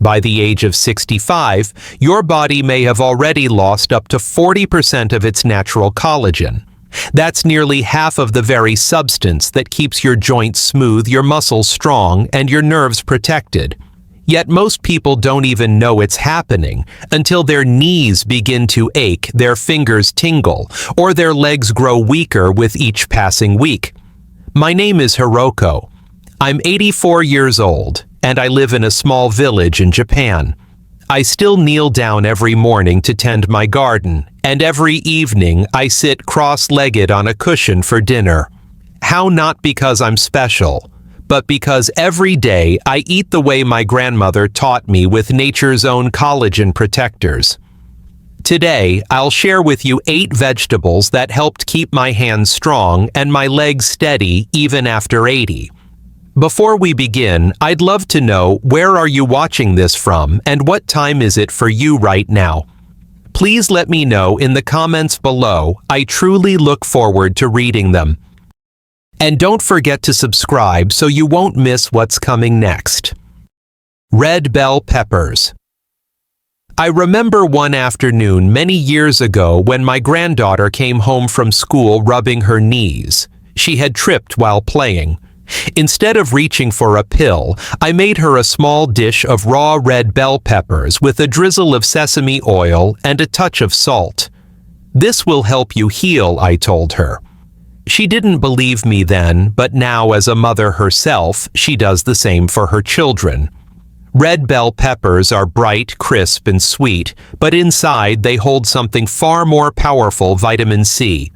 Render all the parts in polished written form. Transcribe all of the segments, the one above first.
By the age of 65, your body may have already lost up to 40% of its natural collagen. That's nearly half of the very substance that keeps your joints smooth, your muscles strong, and your nerves protected. Yet most people don't even know it's happening until their knees begin to ache, their fingers tingle, or their legs grow weaker with each passing week. My name is Hiroko. I'm 84 years old, and I live in a small village in Japan. I still kneel down every morning to tend my garden, and every evening I sit cross-legged on a cushion for dinner. How not because I'm special, but because every day I eat the way my grandmother taught me with nature's own collagen protectors. Today, I'll share with you 8 vegetables that helped keep my hands strong and my legs steady even after 80. Before we begin, I'd love to know, where are you watching this from and what time is it for you right now? Please let me know in the comments below. I truly look forward to reading them. And don't forget to subscribe so you won't miss what's coming next. Red bell peppers. I remember one afternoon many years ago when my granddaughter came home from school rubbing her knees. She had tripped while playing. Instead of reaching for a pill, I made her a small dish of raw red bell peppers with a drizzle of sesame oil and a touch of salt. "This will help you heal," I told her. She didn't believe me then, but now as a mother herself, she does the same for her children. Red bell peppers are bright, crisp, and sweet, but inside they hold something far more powerful, vitamin C.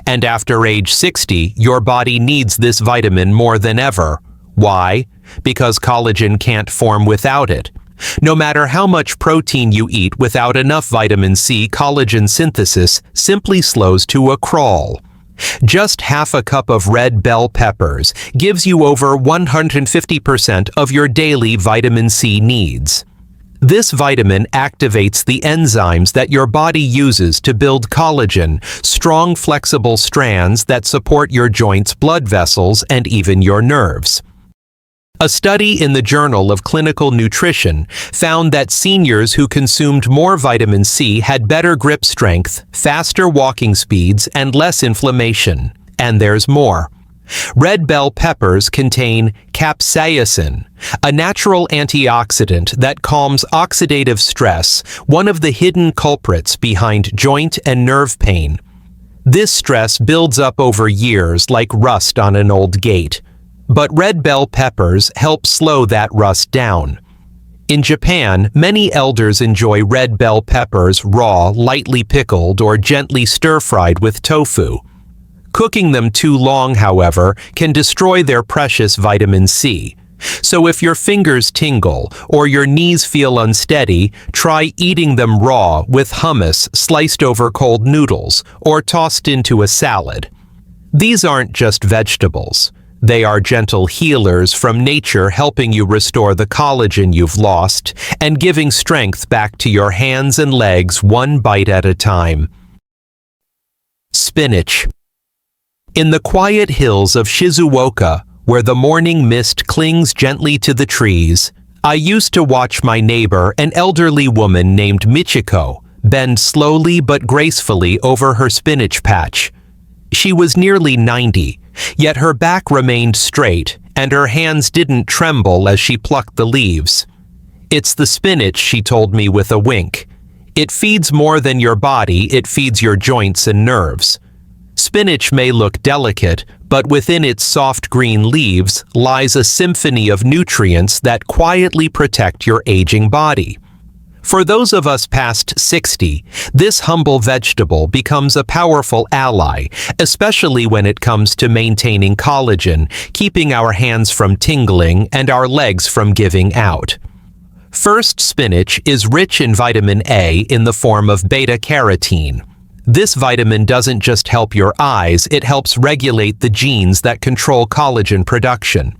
And after age 60, your body needs this vitamin more than ever. Why? Because collagen can't form without it. No matter how much protein you eat, without enough vitamin C, collagen synthesis simply slows to a crawl. Just half a cup of red bell peppers gives you over 150% of your daily vitamin C needs. This vitamin activates the enzymes that your body uses to build collagen, strong, flexible strands that support your joints, blood vessels, and even your nerves. A study in the Journal of Clinical Nutrition found that seniors who consumed more vitamin C had better grip strength, faster walking speeds, and less inflammation. And there's more. Red bell peppers contain capsaicin, a natural antioxidant that calms oxidative stress, one of the hidden culprits behind joint and nerve pain. This stress builds up over years like rust on an old gate. But red bell peppers help slow that rust down. In Japan, many elders enjoy red bell peppers raw, lightly pickled, or gently stir-fried with tofu. Cooking them too long, however, can destroy their precious vitamin C. So if your fingers tingle or your knees feel unsteady, try eating them raw with hummus sliced over cold noodles or tossed into a salad. These aren't just vegetables. They are gentle healers from nature, helping you restore the collagen you've lost and giving strength back to your hands and legs one bite at a time. Spinach. In the quiet hills of Shizuoka, where the morning mist clings gently to the trees, I used to watch my neighbor, an elderly woman named Michiko, bend slowly but gracefully over her spinach patch. She was nearly 90, yet her back remained straight and her hands didn't tremble as she plucked the leaves. "It's the spinach," she told me with a wink. "It feeds more than your body, it feeds your joints and nerves." Spinach may look delicate, but within its soft green leaves lies a symphony of nutrients that quietly protect your aging body. For those of us past 60, this humble vegetable becomes a powerful ally, especially when it comes to maintaining collagen, keeping our hands from tingling and our legs from giving out. First, spinach is rich in vitamin A in the form of beta-carotene. This vitamin doesn't just help your eyes, it helps regulate the genes that control collagen production.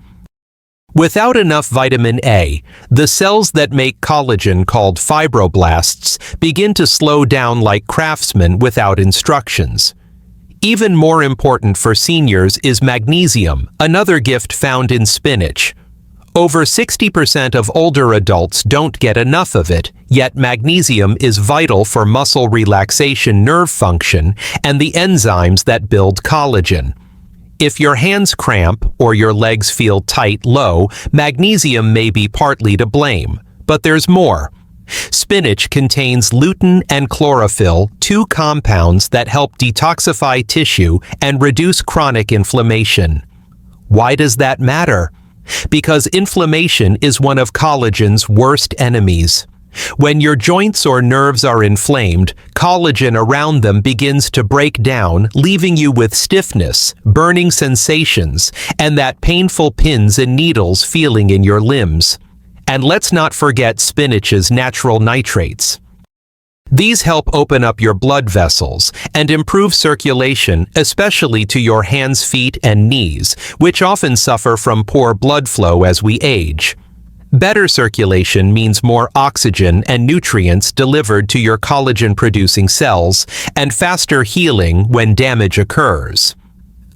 Without enough vitamin A, the cells that make collagen, called fibroblasts, begin to slow down like craftsmen without instructions. Even more important for seniors is magnesium, another gift found in spinach. Over 60% of older adults don't get enough of it, yet magnesium is vital for muscle relaxation, nerve function, and the enzymes that build collagen. If your hands cramp or your legs feel tight, low, magnesium may be partly to blame. But there's more. Spinach contains lutein and chlorophyll, two compounds that help detoxify tissue and reduce chronic inflammation. Why does that matter? Because inflammation is one of collagen's worst enemies. When your joints or nerves are inflamed, collagen around them begins to break down, leaving you with stiffness, burning sensations, and that painful pins and needles feeling in your limbs. And let's not forget spinach's natural nitrates. These help open up your blood vessels and improve circulation, especially to your hands, feet, and knees, which often suffer from poor blood flow as we age. Better circulation means more oxygen and nutrients delivered to your collagen-producing cells and faster healing when damage occurs.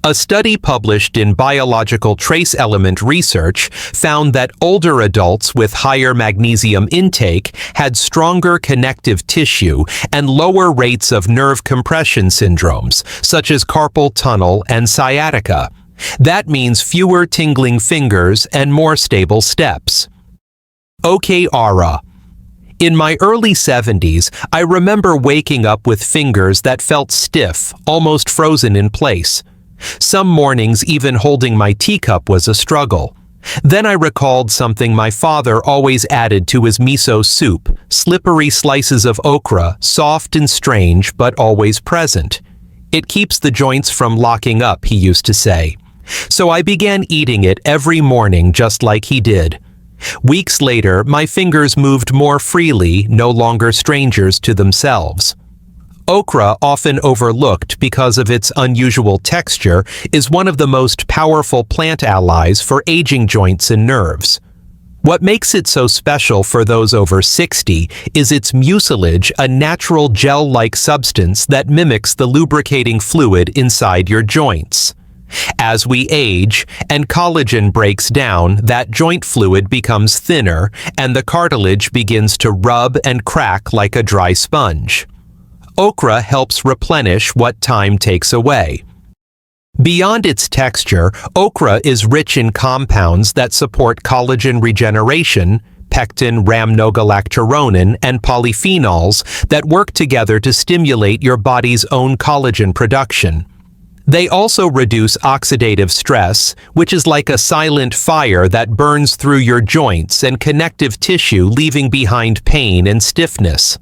A study published in Biological Trace Element Research found that older adults with higher magnesium intake had stronger connective tissue and lower rates of nerve compression syndromes, such as carpal tunnel and sciatica. That means fewer tingling fingers and more stable steps. OKR. In my early 70s, I remember waking up with fingers that felt stiff, almost frozen in place. Some mornings even holding my teacup was a struggle. Then I recalled something my father always added to his miso soup, slippery slices of okra, soft and strange but always present. It keeps the joints from locking up, he used to say. So I began eating it every morning just like he did. Weeks later, my fingers moved more freely, no longer strangers to themselves. Okra, often overlooked because of its unusual texture, is one of the most powerful plant allies for aging joints and nerves. What makes it so special for those over 60 is its mucilage, a natural gel-like substance that mimics the lubricating fluid inside your joints. As we age and collagen breaks down, that joint fluid becomes thinner and the cartilage begins to rub and crack like a dry sponge. Okra helps replenish what time takes away. Beyond its texture, okra is rich in compounds that support collagen regeneration, pectin, rhamnogalacturonin, and polyphenols that work together to stimulate your body's own collagen production. They also reduce oxidative stress, which is like a silent fire that burns through your joints and connective tissue, leaving behind pain and stiffness.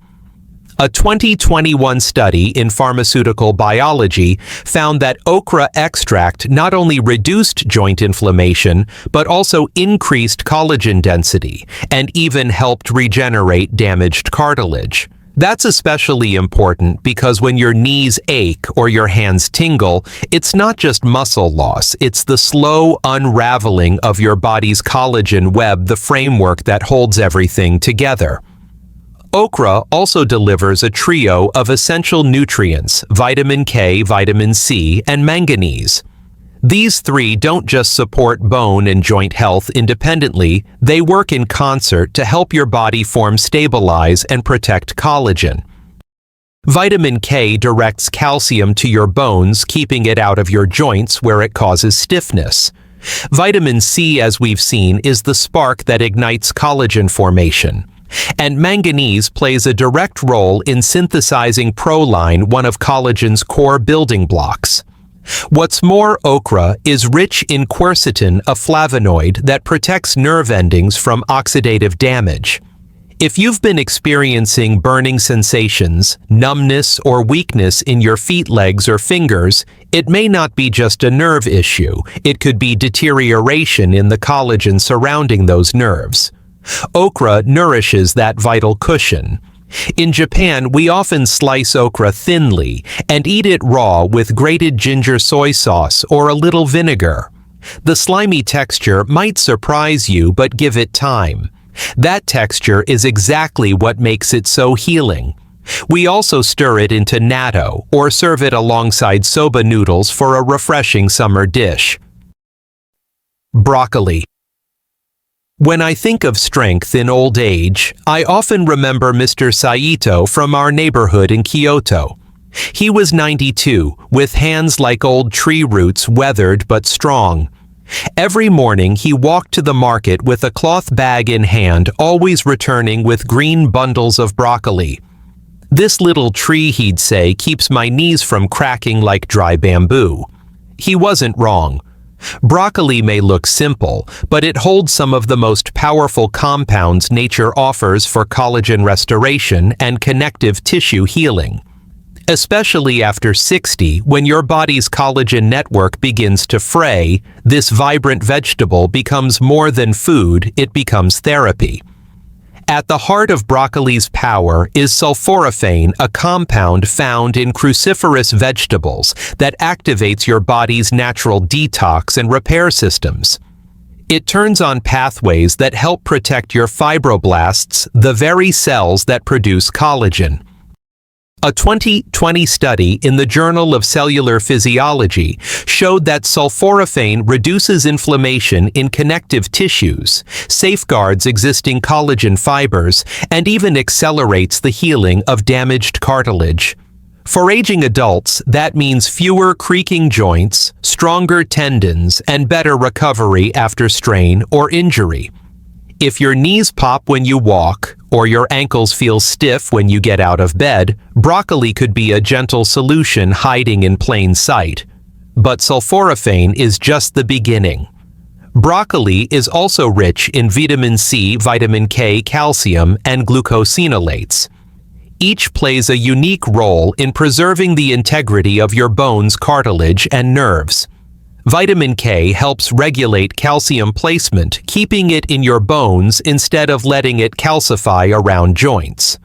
A 2021 study in Pharmaceutical Biology found that okra extract not only reduced joint inflammation, but also increased collagen density and even helped regenerate damaged cartilage. That's especially important because when your knees ache or your hands tingle, it's not just muscle loss, it's the slow unraveling of your body's collagen web, the framework that holds everything together. Okra also delivers a trio of essential nutrients, vitamin K, vitamin C, and manganese. These three don't just support bone and joint health independently, they work in concert to help your body stabilize and protect collagen. Vitamin K directs calcium to your bones, keeping it out of your joints where it causes stiffness. Vitamin C, as we've seen, is the spark that ignites collagen formation. And manganese plays a direct role in synthesizing proline, one of collagen's core building blocks. What's more, okra is rich in quercetin, a flavonoid that protects nerve endings from oxidative damage. If you've been experiencing burning sensations, numbness, or weakness in your feet, legs, or fingers, it may not be just a nerve issue. It could be deterioration in the collagen surrounding those nerves. Okra nourishes that vital cushion. In Japan, we often slice okra thinly and eat it raw with grated ginger soy sauce or a little vinegar. The slimy texture might surprise you, but give it time. That texture is exactly what makes it so healing. We also stir it into natto or serve it alongside soba noodles for a refreshing summer dish. Broccoli. When I think of strength in old age, I often remember Mr. Saito from our neighborhood in Kyoto. He was 92, with hands like old tree roots, weathered but strong. Every morning he walked to the market with a cloth bag in hand, always returning with green bundles of broccoli. "This little tree," he'd say, "keeps my knees from cracking like dry bamboo." He wasn't wrong. Broccoli may look simple, but it holds some of the most powerful compounds nature offers for collagen restoration and connective tissue healing. Especially after 60, when your body's collagen network begins to fray, this vibrant vegetable becomes more than food, it becomes therapy. At the heart of broccoli's power is sulforaphane, a compound found in cruciferous vegetables that activates your body's natural detox and repair systems. It turns on pathways that help protect your fibroblasts, the very cells that produce collagen. A 2020 study in the Journal of Cellular Physiology showed that sulforaphane reduces inflammation in connective tissues, safeguards existing collagen fibers, and even accelerates the healing of damaged cartilage. For aging adults, that means fewer creaking joints, stronger tendons, and better recovery after strain or injury. If your knees pop when you walk, or your ankles feel stiff when you get out of bed, broccoli could be a gentle solution hiding in plain sight. But sulforaphane is just the beginning. Broccoli is also rich in vitamin C, vitamin K, calcium, and glucosinolates. Each plays a unique role in preserving the integrity of your bones, cartilage, and nerves. Vitamin K helps regulate calcium placement, keeping it in your bones instead of letting it calcify around joints.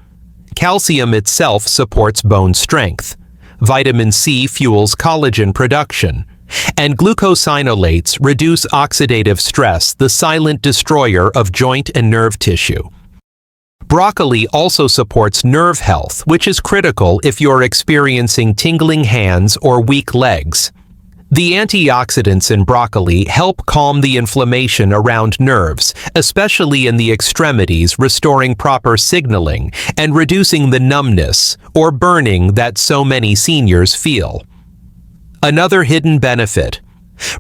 Calcium itself supports bone strength. Vitamin C fuels collagen production. And glucosinolates reduce oxidative stress, the silent destroyer of joint and nerve tissue. Broccoli also supports nerve health, which is critical if you're experiencing tingling hands or weak legs. The antioxidants in broccoli help calm the inflammation around nerves, especially in the extremities, restoring proper signaling and reducing the numbness or burning that so many seniors feel. Another hidden benefit: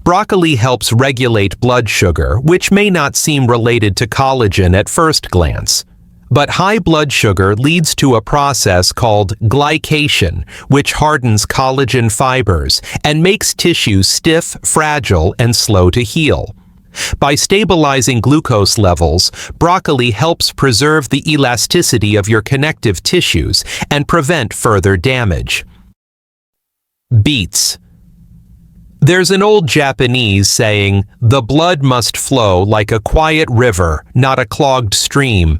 broccoli helps regulate blood sugar, which may not seem related to collagen at first glance. But high blood sugar leads to a process called glycation, which hardens collagen fibers and makes tissue stiff, fragile, and slow to heal. By stabilizing glucose levels, broccoli helps preserve the elasticity of your connective tissues and prevent further damage. Beets. There's an old Japanese saying, "The blood must flow like a quiet river, not a clogged stream."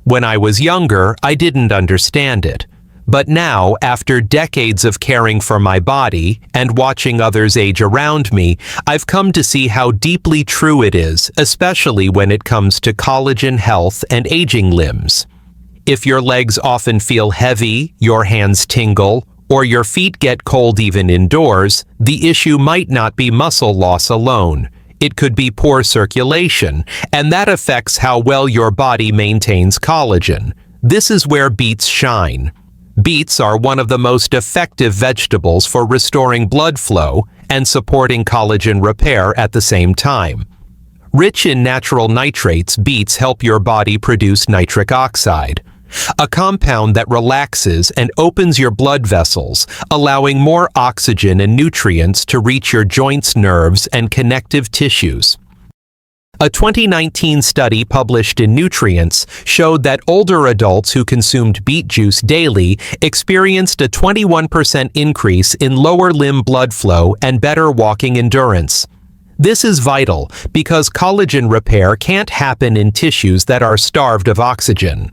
When I was younger, I didn't understand it. But now, after decades of caring for my body and watching others age around me, I've come to see how deeply true it is, especially when it comes to collagen health and aging limbs. If your legs often feel heavy, your hands tingle, or your feet get cold even indoors, the issue might not be muscle loss alone. It could be poor circulation, and that affects how well your body maintains collagen. This is where beets shine. Beets are one of the most effective vegetables for restoring blood flow and supporting collagen repair at the same time. Rich in natural nitrates, beets help your body produce nitric oxide, a compound that relaxes and opens your blood vessels, allowing more oxygen and nutrients to reach your joints, nerves, and connective tissues. A 2019 study published in Nutrients showed that older adults who consumed beet juice daily experienced a 21% increase in lower limb blood flow and better walking endurance. This is vital because collagen repair can't happen in tissues that are starved of oxygen.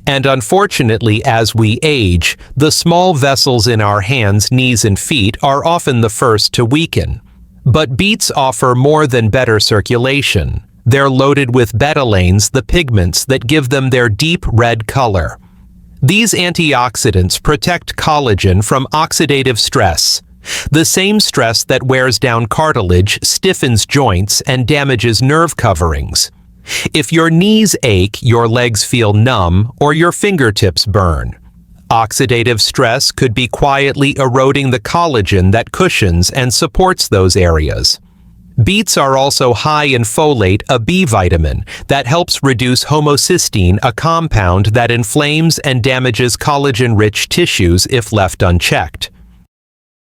And unfortunately, as we age, the small vessels in our hands, knees, and feet are often the first to weaken. But beets offer more than better circulation. They're loaded with betalains, the pigments that give them their deep red color. These antioxidants protect collagen from oxidative stress, the same stress that wears down cartilage, stiffens joints, and damages nerve coverings. If your knees ache, your legs feel numb, or your fingertips burn, oxidative stress could be quietly eroding the collagen that cushions and supports those areas. Beets are also high in folate, a B vitamin, that helps reduce homocysteine, a compound that inflames and damages collagen-rich tissues if left unchecked.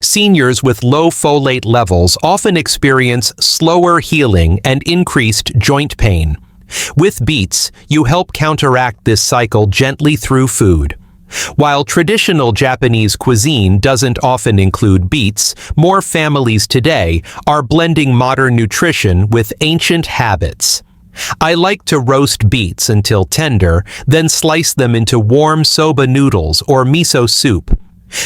Seniors with low folate levels often experience slower healing and increased joint pain. With beets, you help counteract this cycle gently through food. While traditional Japanese cuisine doesn't often include beets, more families today are blending modern nutrition with ancient habits. I like to roast beets until tender, then slice them into warm soba noodles or miso soup.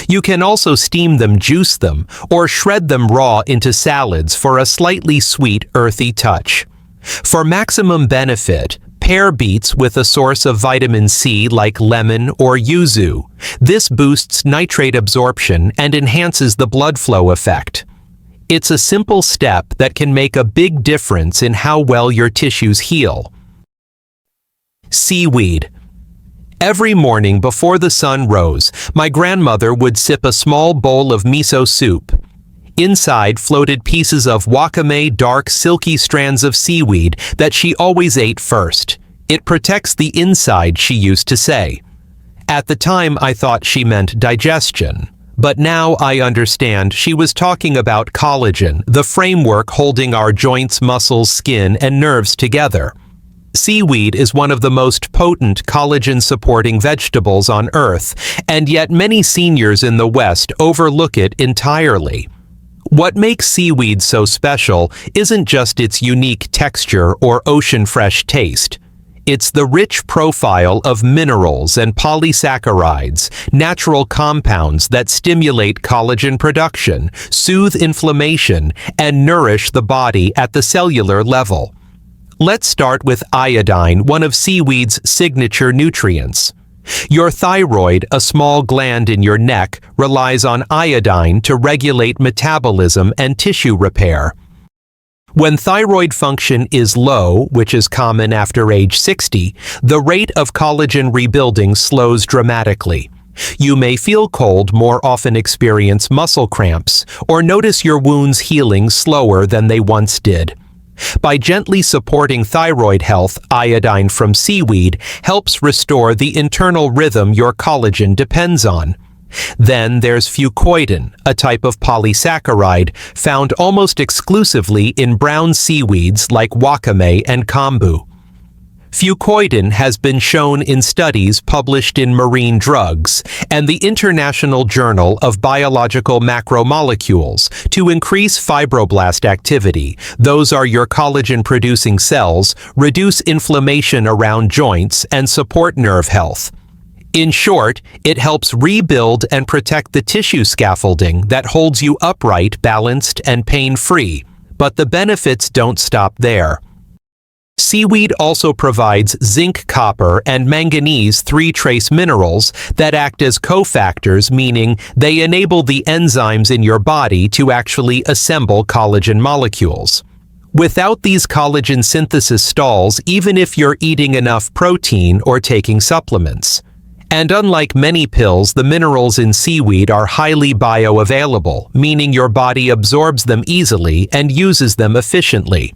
You can also steam them, juice them, or shred them raw into salads for a slightly sweet, earthy touch. For maximum benefit, pair beets with a source of vitamin C like lemon or yuzu. This boosts nitrate absorption and enhances the blood flow effect. It's a simple step that can make a big difference in how well your tissues heal. Seaweed. Every morning before the sun rose, my grandmother would sip a small bowl of miso soup. Inside floated pieces of wakame, dark, silky strands of seaweed that she always ate first. It protects the inside, she used to say. At the time, I thought she meant digestion. But now I understand she was talking about collagen, the framework holding our joints, muscles, skin, and nerves together. Seaweed is one of the most potent collagen-supporting vegetables on Earth, and yet many seniors in the West overlook it entirely. What makes seaweed so special isn't just its unique texture or ocean-fresh taste. It's the rich profile of minerals and polysaccharides, natural compounds that stimulate collagen production, soothe inflammation, and nourish the body at the cellular level. Let's start with iodine, one of seaweed's signature nutrients. Your thyroid, a small gland in your neck, relies on iodine to regulate metabolism and tissue repair. When thyroid function is low, which is common after age 60, the rate of collagen rebuilding slows dramatically. You may feel cold, more often experience muscle cramps, or notice your wounds healing slower than they once did. By gently supporting thyroid health, iodine from seaweed helps restore the internal rhythm your collagen depends on. Then there's fucoidan, a type of polysaccharide found almost exclusively in brown seaweeds like wakame and kombu. Fucoidan has been shown in studies published in Marine Drugs and the International Journal of Biological Macromolecules to increase fibroblast activity, those are your collagen-producing cells, reduce inflammation around joints, and support nerve health. In short, it helps rebuild and protect the tissue scaffolding that holds you upright, balanced, and pain-free. But the benefits don't stop there. Seaweed also provides zinc, copper, and manganese, three trace minerals that act as cofactors, meaning they enable the enzymes in your body to actually assemble collagen molecules. Without these collagen synthesis stalls, even if you're eating enough protein or taking supplements. And unlike many pills, the minerals in seaweed are highly bioavailable, meaning your body absorbs them easily and uses them efficiently.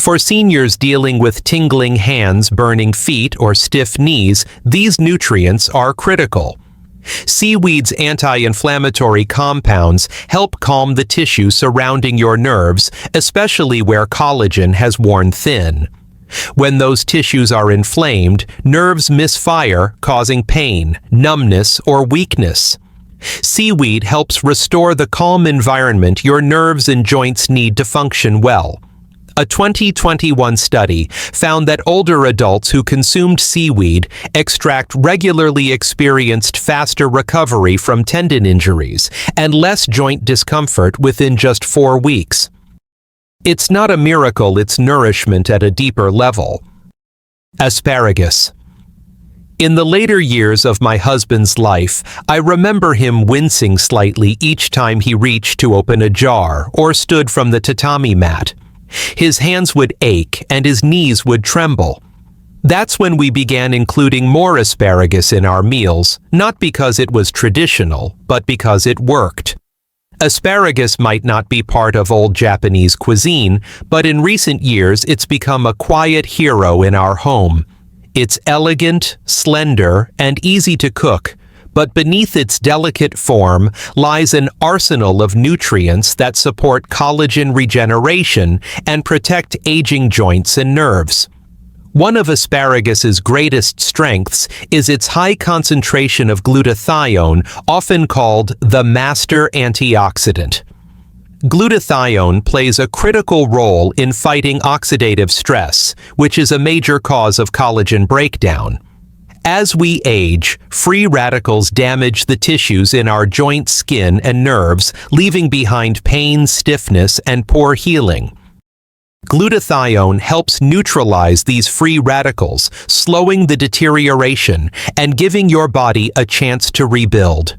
For seniors dealing with tingling hands, burning feet, or stiff knees, these nutrients are critical. Seaweed's anti-inflammatory compounds help calm the tissue surrounding your nerves, especially where collagen has worn thin. When those tissues are inflamed, nerves misfire, causing pain, numbness, or weakness. Seaweed helps restore the calm environment your nerves and joints need to function well. A 2021 study found that older adults who consumed seaweed extract regularly experienced faster recovery from tendon injuries and less joint discomfort within just 4 weeks. It's not a miracle, it's nourishment at a deeper level. Asparagus. In the later years of my husband's life, I remember him wincing slightly each time he reached to open a jar or stood from the tatami mat. His hands would ache and his knees would tremble. That's when we began including more asparagus in our meals, not because it was traditional, but because it worked. Asparagus might not be part of old Japanese cuisine, but in recent years it's become a quiet hero in our home. It's elegant, slender, and easy to cook, but beneath its delicate form lies an arsenal of nutrients that support collagen regeneration and protect aging joints and nerves. One of asparagus's greatest strengths is its high concentration of glutathione, often called the master antioxidant. Glutathione plays a critical role in fighting oxidative stress, which is a major cause of collagen breakdown. As we age, free radicals damage the tissues in our joints, skin, and nerves, leaving behind pain, stiffness, and poor healing. Glutathione helps neutralize these free radicals, slowing the deterioration and giving your body a chance to rebuild.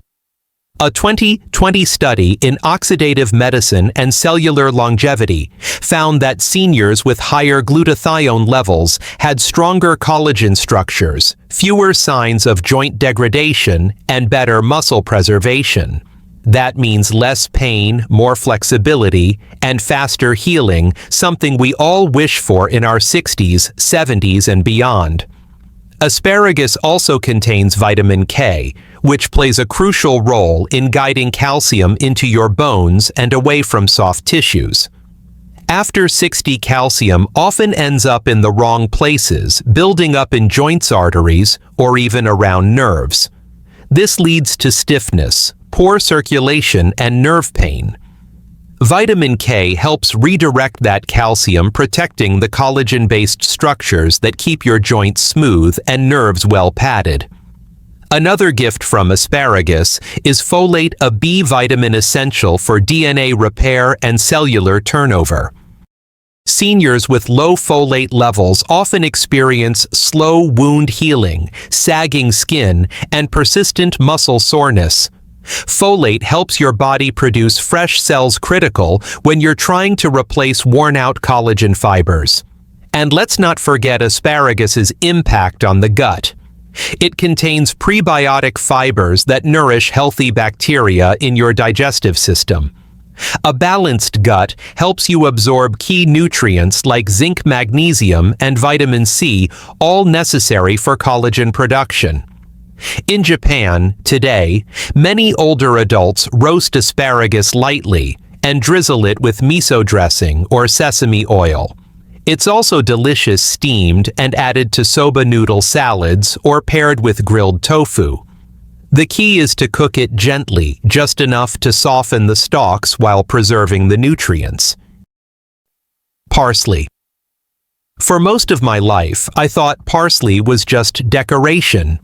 A 2020 study in oxidative medicine and cellular longevity found that seniors with higher glutathione levels had stronger collagen structures, fewer signs of joint degradation, and better muscle preservation. That means less pain, more flexibility, and faster healing, something we all wish for in our 60s, 70s, and beyond. Asparagus also contains vitamin K, which plays a crucial role in guiding calcium into your bones and away from soft tissues. After 60, calcium often ends up in the wrong places, building up in joints, arteries, or even around nerves. This leads to stiffness, poor circulation, and nerve pain. Vitamin K helps redirect that calcium, protecting the collagen-based structures that keep your joints smooth and nerves well padded. Another gift from asparagus is folate, a B vitamin essential for DNA repair and cellular turnover. Seniors with low folate levels often experience slow wound healing, sagging skin, and persistent muscle soreness. Folate helps your body produce fresh cells, critical when you're trying to replace worn-out collagen fibers. And let's not forget asparagus's impact on the gut. It contains prebiotic fibers that nourish healthy bacteria in your digestive system. A balanced gut helps you absorb key nutrients like zinc, magnesium, and vitamin C, all necessary for collagen production. In Japan, today, many older adults roast asparagus lightly and drizzle it with miso dressing or sesame oil. It's also delicious steamed and added to soba noodle salads or paired with grilled tofu. The key is to cook it gently, just enough to soften the stalks while preserving the nutrients. Parsley. For most of my life, I thought parsley was just decoration.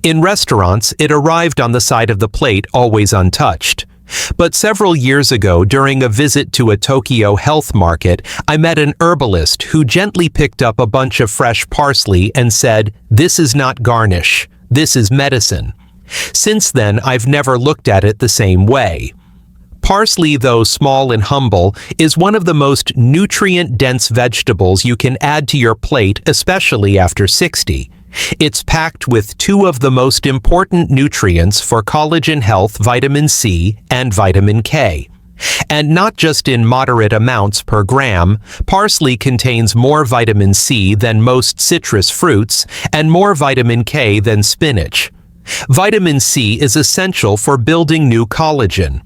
In restaurants, it arrived on the side of the plate, always untouched. But several years ago, during a visit to a Tokyo health market, I met an herbalist who gently picked up a bunch of fresh parsley and said, "This is not garnish, this is medicine." Since then, I've never looked at it the same way. Parsley, though small and humble, is one of the most nutrient-dense vegetables you can add to your plate, especially after 60. It's packed with two of the most important nutrients for collagen health, vitamin C and vitamin K. And not just in moderate amounts per gram, parsley contains more vitamin C than most citrus fruits and more vitamin K than spinach. Vitamin C is essential for building new collagen.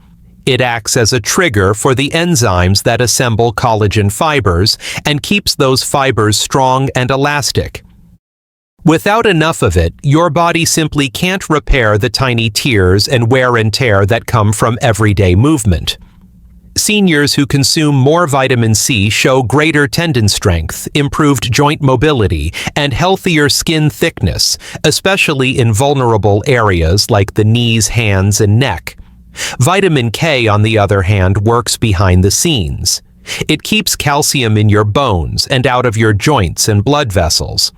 It acts as a trigger for the enzymes that assemble collagen fibers and keeps those fibers strong and elastic. Without enough of it, your body simply can't repair the tiny tears and wear and tear that come from everyday movement. Seniors who consume more vitamin C show greater tendon strength, improved joint mobility, and healthier skin thickness, especially in vulnerable areas like the knees, hands, and neck. Vitamin K, on the other hand, works behind the scenes. It keeps calcium in your bones and out of your joints and blood vessels.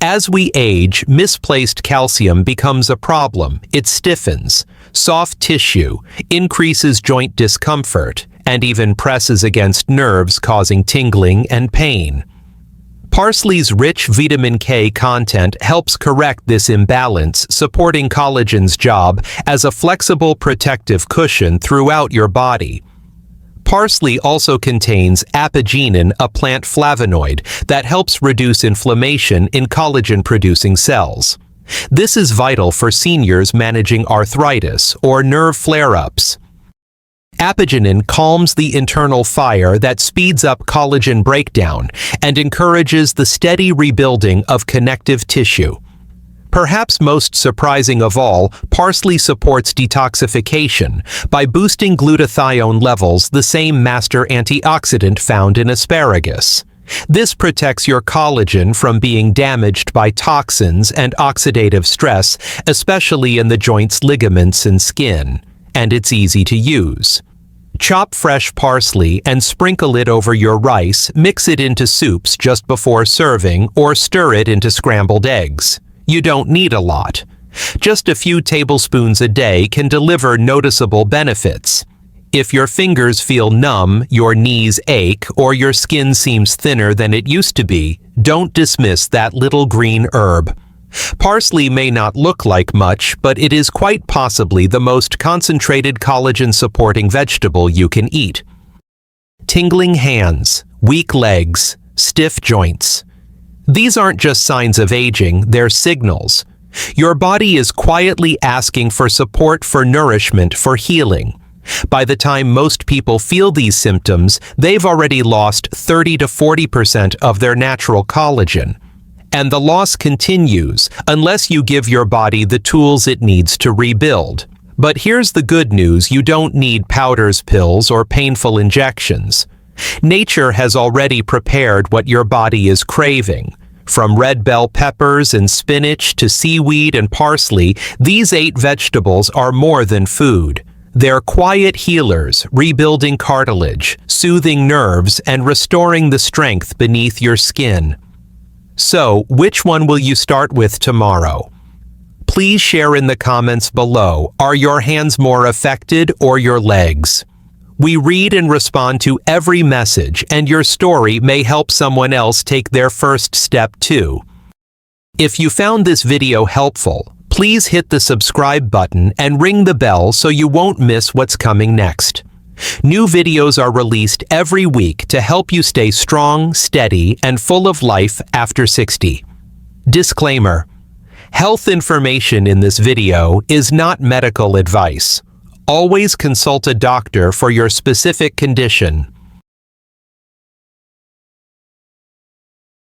As we age, misplaced calcium becomes a problem. It stiffens soft tissue, increases joint discomfort, and even presses against nerves, causing tingling and pain. Parsley's rich vitamin K content helps correct this imbalance, supporting collagen's job as a flexible protective cushion throughout your body. Parsley also contains apigenin, a plant flavonoid that helps reduce inflammation in collagen-producing cells. This is vital for seniors managing arthritis or nerve flare-ups. Apigenin calms the internal fire that speeds up collagen breakdown and encourages the steady rebuilding of connective tissue. Perhaps most surprising of all, parsley supports detoxification by boosting glutathione levels, the same master antioxidant found in asparagus. This protects your collagen from being damaged by toxins and oxidative stress, especially in the joints, ligaments, and skin. And it's easy to use. Chop fresh parsley and sprinkle it over your rice, mix it into soups just before serving, or stir it into scrambled eggs. You don't need a lot. Just a few tablespoons a day can deliver noticeable benefits. If your fingers feel numb, your knees ache, or your skin seems thinner than it used to be, don't dismiss that little green herb. Parsley may not look like much, but it is quite possibly the most concentrated collagen-supporting vegetable you can eat. Tingling hands, weak legs, stiff joints. These aren't just signs of aging, they're signals. Your body is quietly asking for support, for nourishment, for healing. By the time most people feel these symptoms, they've already lost 30 to 40% of their natural collagen. And the loss continues unless you give your body the tools it needs to rebuild. But here's the good news: you don't need powders, pills, or painful injections. Nature has already prepared what your body is craving. From red bell peppers and spinach to seaweed and parsley, these 8 vegetables are more than food. They're quiet healers, rebuilding cartilage, soothing nerves, and restoring the strength beneath your skin. So, which one will you start with tomorrow? Please share in the comments below. Are your hands more affected or your legs? We read and respond to every message, and your story may help someone else take their first step too. If you found this video helpful, please hit the subscribe button and ring the bell so you won't miss what's coming next. New videos are released every week to help you stay strong, steady, and full of life after 60. Disclaimer: health information in this video is not medical advice. Always consult a doctor for your specific condition.